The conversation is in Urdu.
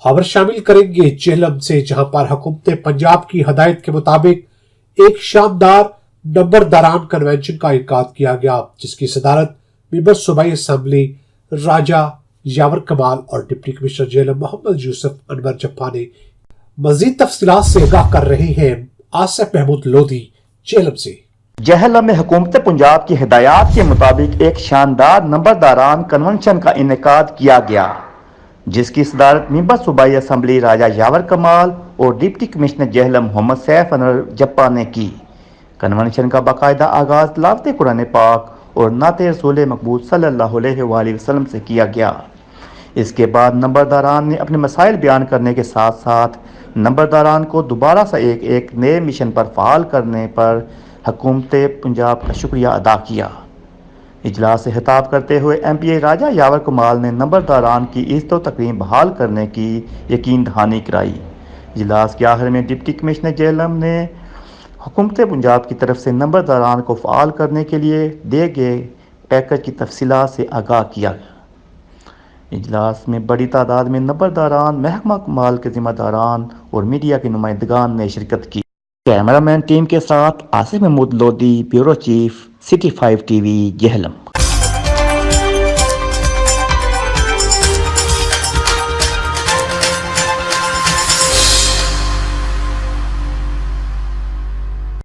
خبر شامل کریں گے جہلم سے، جہاں پر حکومت پنجاب کی ہدایت کے مطابق ایک شاندار نمبرداران کنونشن کا انعقاد کیا گیا، جس کی صدارت ممبر صوبائی اسمبلی راجہ یاور کمال اور ڈپٹی کمشنر جہلم محمد یوسف انور جپا نے۔ مزید تفصیلات سے آگاہ کر رہے ہیں آصف محمود لودھی جہلم سے۔ جہلم میں حکومت پنجاب کی ہدایات کے مطابق ایک شاندار نمبرداران کنونشن کا انعقاد کیا گیا، جس کی صدارت ممبر صوبائی اسمبلی راجہ یاور کمال اور ڈپٹی کمشنر جہلم محمد سیف انور جپا نے کی۔ کنونشن کا باقاعدہ آغاز تلاوت قرآن پاک اور نعت رسول مقبول صلی اللہ علیہ وآلہ وسلم سے کیا گیا۔ اس کے بعد نمبرداران نے اپنے مسائل بیان کرنے کے ساتھ ساتھ نمبرداران کو دوبارہ سے ایک نئے مشن پر فعال کرنے پر حکومت پنجاب کا شکریہ ادا کیا۔ اجلاس سے خطاب کرتے ہوئے ایم پی اے راجہ یاور کمال نے نمبرداران کی عزت و تکریم بحال کرنے کی یقین دہانی کرائی۔ اجلاس کے آخر میں ڈپٹی کمشنر جہلم نے حکومت پنجاب کی طرف سے نمبرداران کو فعال کرنے کے لیے دیے گئے پیکج کی تفصیلات سے آگاہ کیا۔ اجلاس میں بڑی تعداد میں نمبرداران، محکمہ کمال کے ذمہ داران اور میڈیا کے نمائندگان نے شرکت کی۔ کیمرہ مین ٹیم کے ساتھ Asif Mahmood Lodhi, bureau chief, city 5 T V, Jhelum.